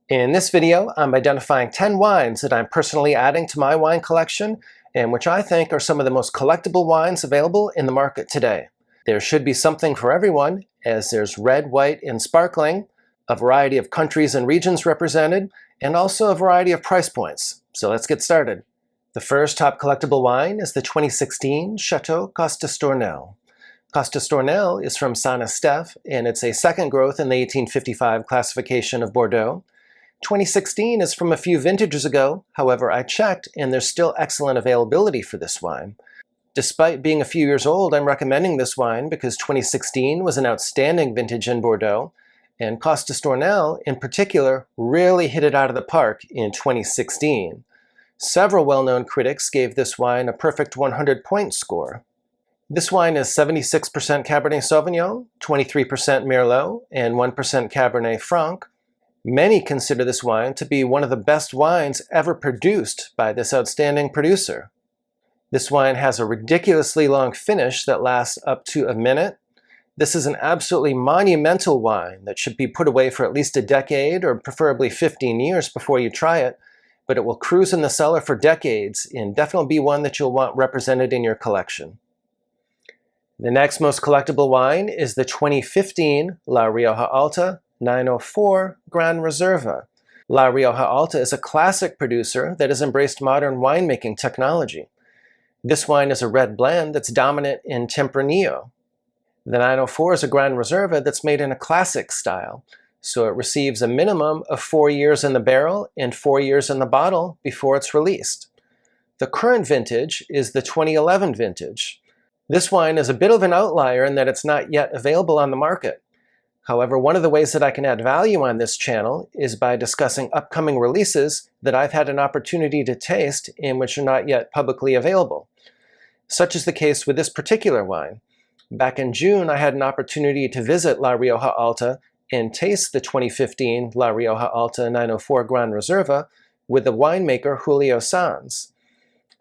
In this video, I'm identifying 10 wines that I'm personally adding to my wine collection and which I think are some of the most collectible wines available in the market today. There should be something for everyone, as there's red, white, and sparkling, a variety of countries and regions represented, and also a variety of price points. So let's get started. The first top collectible wine is the 2016 Chateau Costa-Stornel. Costa-Stornel is from Saint-Estèphe, and it's a second growth in the 1855 classification of Bordeaux. 2016 is from a few vintages ago. However, I checked and there's still excellent availability for this wine. Despite being a few years old, I'm recommending this wine because 2016 was an outstanding vintage in Bordeaux, and Costa-Stornel in particular really hit it out of the park in 2016. Several well-known critics gave this wine a perfect 100-point score. This wine is 76% Cabernet Sauvignon, 23% Merlot, and 1% Cabernet Franc. Many consider this wine to be one of the best wines ever produced by this outstanding producer. This wine has a ridiculously long finish that lasts up to a minute. This is an absolutely monumental wine that should be put away for at least a decade or preferably 15 years before you try it, but it will cruise in the cellar for decades and definitely be one that you'll want represented in your collection. The next most collectible wine is the 2015 La Rioja Alta 904 Gran Reserva. La Rioja Alta is a classic producer that has embraced modern winemaking technology. This wine is a red blend that's dominant in Tempranillo. The 904 is a Gran Reserva that's made in a classic style, so it receives a minimum of 4 years in the barrel and 4 years in the bottle before it's released. The current vintage is the 2011 vintage. This wine is a bit of an outlier in that it's not yet available on the market. However, one of the ways that I can add value on this channel is by discussing upcoming releases that I've had an opportunity to taste and which are not yet publicly available. Such is the case with this particular wine. Back in June, I had an opportunity to visit La Rioja Alta and taste the 2015 La Rioja Alta 904 Gran Reserva with the winemaker Julio Sanz.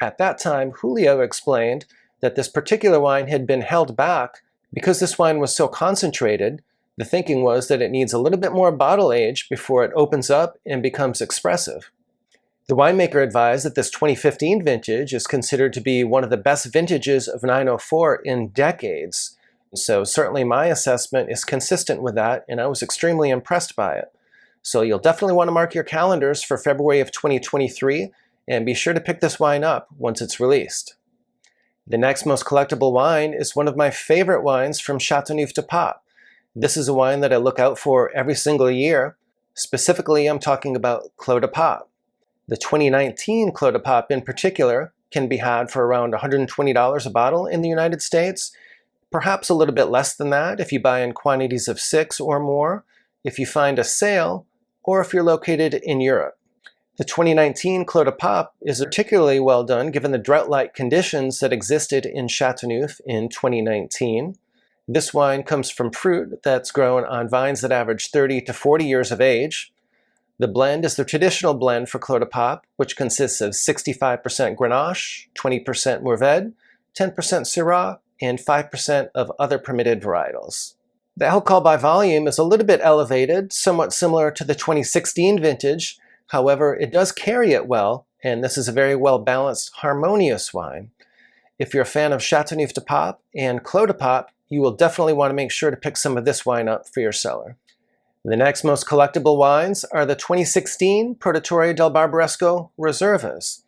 At that time, Julio explained that this particular wine had been held back because this wine was so concentrated. The thinking was that it needs a little bit more bottle age before it opens up and becomes expressive. The winemaker advised that this 2015 vintage is considered to be one of the best vintages of 904 in decades. So certainly my assessment is consistent with that, and I was extremely impressed by it. So you'll definitely want to mark your calendars for February of 2023, and be sure to pick this wine up once it's released. The next most collectible wine is one of my favorite wines from Châteauneuf-du-Pape. This is a wine that I look out for every single year. Specifically, I'm talking about Clos de Pape. The 2019 Clos de Pape in particular can be had for around $120 a bottle in the United States, perhaps a little bit less than that if you buy in quantities of 6 or more, if you find a sale, or if you're located in Europe. The 2019 Clos de Pape is particularly well done given the drought-like conditions that existed in Châteauneuf in 2019. This wine comes from fruit that's grown on vines that average 30 to 40 years of age. The blend is the traditional blend for Clos de Pape, which consists of 65% Grenache, 20% Mourvèdre, 10% Syrah, and 5% of other permitted varietals. The alcohol by volume is a little bit elevated, somewhat similar to the 2016 vintage. However, it does carry it well, and this is a very well-balanced, harmonious wine. If you're a fan of Châteauneuf-du-Pape and Clos de Pape, you will definitely want to make sure to pick some of this wine up for your cellar. The next most collectible wines are the 2016 Produttore del Barbaresco Reservas.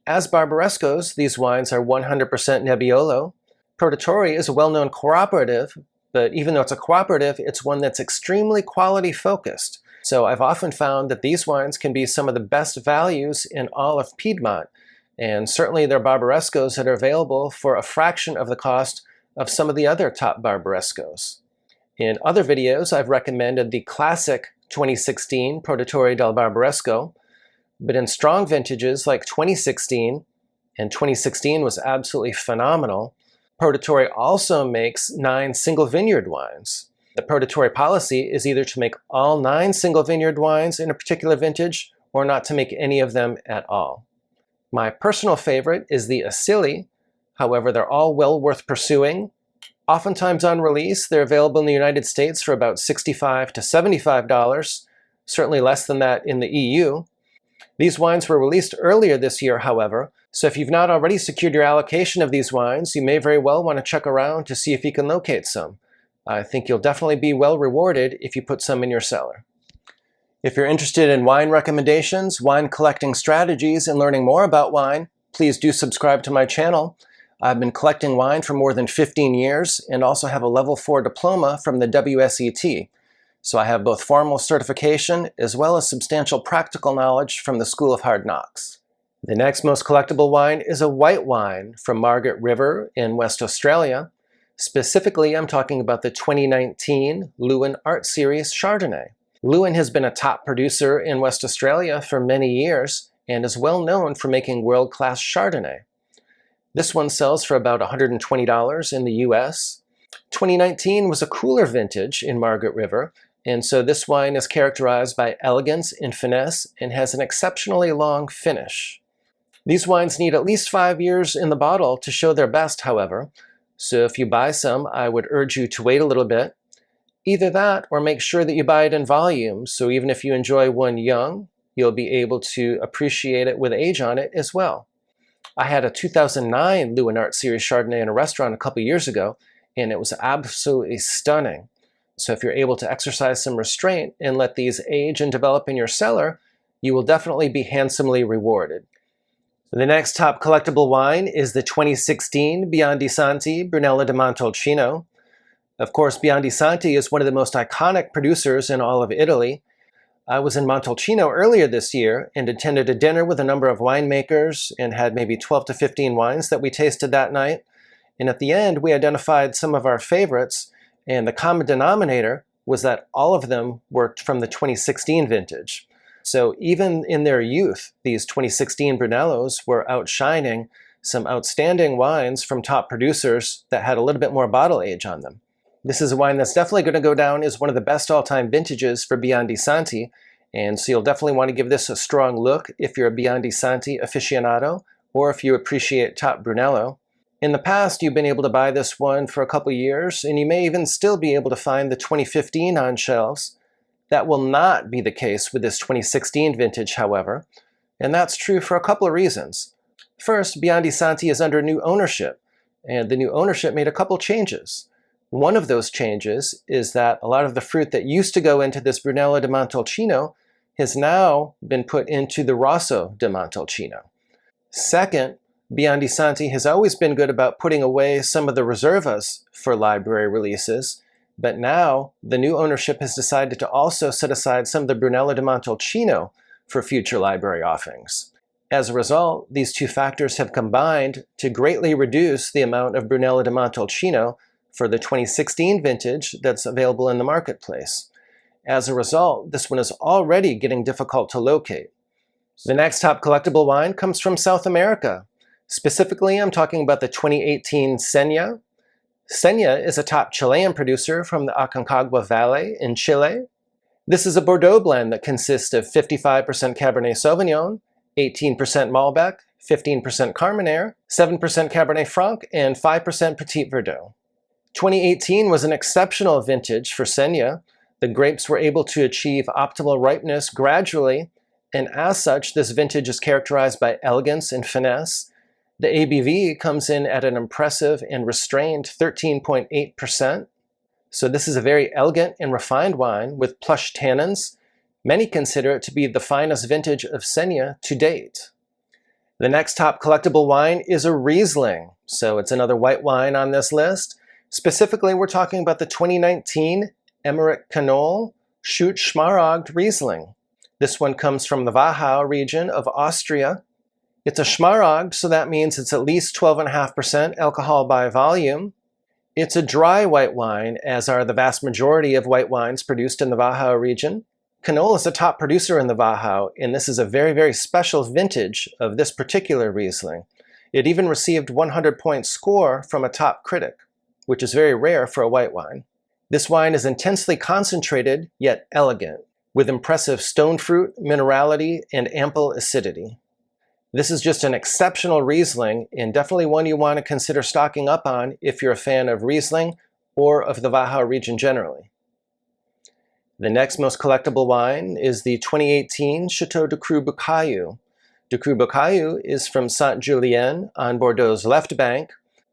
As Barbarescos, these wines are 100% Nebbiolo. Produttore is a well-known cooperative, but even though it's a cooperative, it's one that's extremely quality-focused. So I've often found that these wines can be some of the best values in all of Piedmont, and certainly they're Barbarescos that are available for a fraction of the cost of some of the other top Barbarescos. In other videos, I've recommended the classic 2016 Produttore del Barbaresco, but in strong vintages like 2016, and 2016 was absolutely phenomenal, Produttore also makes 9 single vineyard wines. The Produttore policy is either to make all 9 single vineyard wines in a particular vintage or not to make any of them at all. My personal favorite is the Acili. However, they're all well worth pursuing. Oftentimes on release, they're available in the United States for about $65 to $75. certainly less than that in the EU. These wines were released earlier this year, however, so if you've not already secured your allocation of these wines, you may very well want to check around to see if you can locate some. I think you'll definitely be well rewarded if you put some in your cellar. If you're interested in wine recommendations, wine collecting strategies, and learning more about wine, please do subscribe to my channel. I've been collecting wine for more than 15 years and also have a level 4 diploma from the WSET. So I have both formal certification as well as substantial practical knowledge from the School of Hard Knocks. The next most collectible wine is a white wine from Margaret River in West Australia. Specifically, I'm talking about the 2019 Leeuwin Art Series Chardonnay. Leeuwin has been a top producer in West Australia for many years and is well known for making world-class Chardonnay. This one sells for about $120 in the US. 2019 was a cooler vintage in Margaret River, and so this wine is characterized by elegance and finesse and has an exceptionally long finish. These wines need at least 5 years in the bottle to show their best, however, so if you buy some, I would urge you to wait a little bit. Either that or make sure that you buy it in volume, so even if you enjoy one young, you'll be able to appreciate it with age on it as well. I had a 2009 Leeuwin Art Series Chardonnay in a restaurant a couple years ago, and it was absolutely stunning. So if you're able to exercise some restraint and let these age and develop in your cellar, you will definitely be handsomely rewarded. The next top collectible wine is the 2016 Biondi Santi Brunello di Montalcino. Of course, Biondi Santi is one of the most iconic producers in all of Italy. I was in Montalcino earlier this year and attended a dinner with a number of winemakers and had maybe 12 to 15 wines that we tasted that night. And at the end, we identified some of our favorites, and the common denominator was that all of them were from the 2016 vintage. So even in their youth, these 2016 Brunellos were outshining some outstanding wines from top producers that had a little bit more bottle age on them. This is a wine that's definitely going to go down as one of the best all-time vintages for Biondi Santi, and so you'll definitely want to give this a strong look if you're a Biondi Santi aficionado or if you appreciate top Brunello. In the past, you've been able to buy this one for a couple years, and you may even still be able to find the 2015 on shelves. That will not be the case with this 2016 vintage, however, and that's true for a couple of reasons. First, Biondi Santi is under new ownership, and the new ownership made a couple changes. One of those changes is that a lot of the fruit that used to go into this Brunello di Montalcino has now been put into the Rosso di Montalcino. Second, Biondi Santi has always been good about putting away some of the reservas for library releases, but now the new ownership has decided to also set aside some of the Brunello di Montalcino for future library offerings. As a result, these two factors have combined to greatly reduce the amount of Brunello di Montalcino for the 2016 vintage that's available in the marketplace. As a result, this one is already getting difficult to locate. The next top collectible wine comes from South America. Specifically, I'm talking about the 2018 Senya. Senya is a top Chilean producer from the Aconcagua Valley in Chile. This is a Bordeaux blend that consists of 55% Cabernet Sauvignon, 18% Malbec, 15% Carmenere, 7% Cabernet Franc, and 5% Petit Verdot. 2018 was an exceptional vintage for Senya. The grapes were able to achieve optimal ripeness gradually, and as such, this vintage is characterized by elegance and finesse. The ABV comes in at an impressive and restrained 13.8%. So this is a very elegant and refined wine with plush tannins. Many consider it to be the finest vintage of Senya to date. The next top collectible wine is a Riesling. So it's another white wine on this list. Specifically, we're talking about the 2019 Emmerich Knoll Schutt Schmaragd Riesling. This one comes from the Wachau region of Austria. It's a Schmaragd, so that means it's at least 12.5% alcohol by volume. It's a dry white wine, as are the vast majority of white wines produced in the Wachau region. Knoll is a top producer in the Wachau, and this is a very, very special vintage of this particular Riesling. It even received 100-point score from a top critic, which is very rare for a white wine. This wine is intensely concentrated, yet elegant, with impressive stone fruit, minerality, and ample acidity. This is just an exceptional Riesling, and definitely one you want to consider stocking up on if you're a fan of Riesling or of the Wachau region generally. The next most collectible wine is the 2018 Chateau de Cru Bucaille. De Cru Bucaille is from Saint-Julien on Bordeaux's left bank.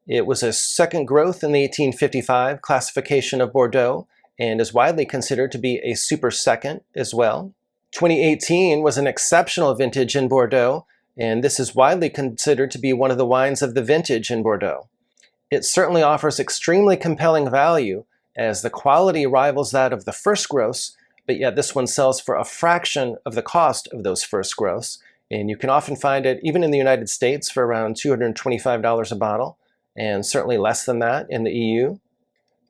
It was a second growth in the 1855 classification of Bordeaux and is widely considered to be a super second as well. 2018 was an exceptional vintage in Bordeaux, and this is widely considered to be one of the wines of the vintage in Bordeaux. It certainly offers extremely compelling value, as the quality rivals that of the first growths, but yet this one sells for a fraction of the cost of those first growths, and you can often find it even in the United States for around $225 a bottle, and certainly less than that in the EU.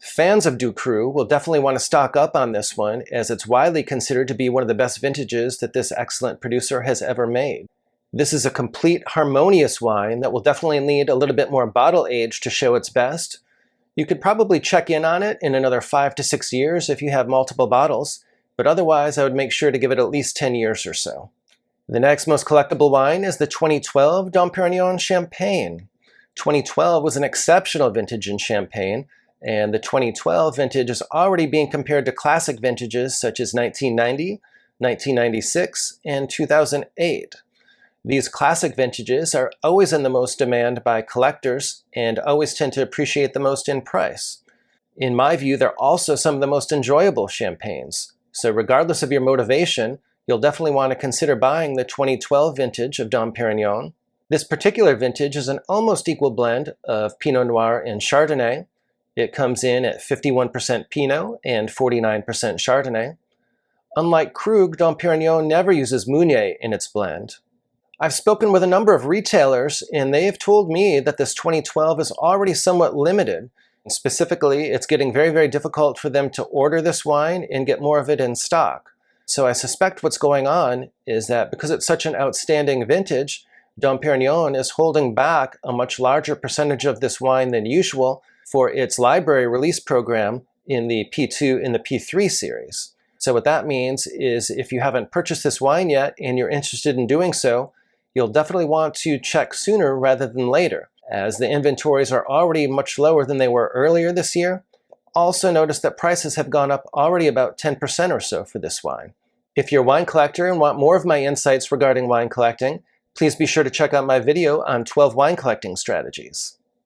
Fans of De Cru will definitely want to stock up on this one, as it's widely considered to be one of the best vintages that this excellent producer has ever made. This is a complete, harmonious wine that will definitely need a little bit more bottle age to show its best. You could probably check in on it in another 5 to 6 years if you have multiple bottles, but otherwise I would make sure to give it at least 10 years or so. The next most collectible wine is the 2012 Dom Pérignon Champagne. 2012 was an exceptional vintage in Champagne, and the 2012 vintage is already being compared to classic vintages such as 1990, 1996, and 2008. These classic vintages are always in the most demand by collectors and always tend to appreciate the most in price. In my view, they're also some of the most enjoyable champagnes. So regardless of your motivation, you'll definitely want to consider buying the 2012 vintage of Dom Pérignon. This particular vintage is an almost equal blend of Pinot Noir and Chardonnay. It comes in at 51% Pinot and 49% Chardonnay. Unlike Krug, Dom Pérignon never uses Meunier in its blend. I've spoken with a number of retailers, and they have told me that this 2012 is already somewhat limited. Specifically, it's getting very, very difficult for them to order this wine and get more of it in stock. So I suspect what's going on is that because it's such an outstanding vintage, Dom Pérignon is holding back a much larger percentage of this wine than usual for its library release program in the P2 and the P3 series. So what that means is if you haven't purchased this wine yet and you're interested in doing so, you'll definitely want to check sooner rather than later, as the inventories are already much lower than they were earlier this year. Also notice that prices have gone up already about 10% or so for this wine. If you're a wine collector and want more of my insights regarding wine collecting, please be sure to check out my video on 12 wine collecting strategies.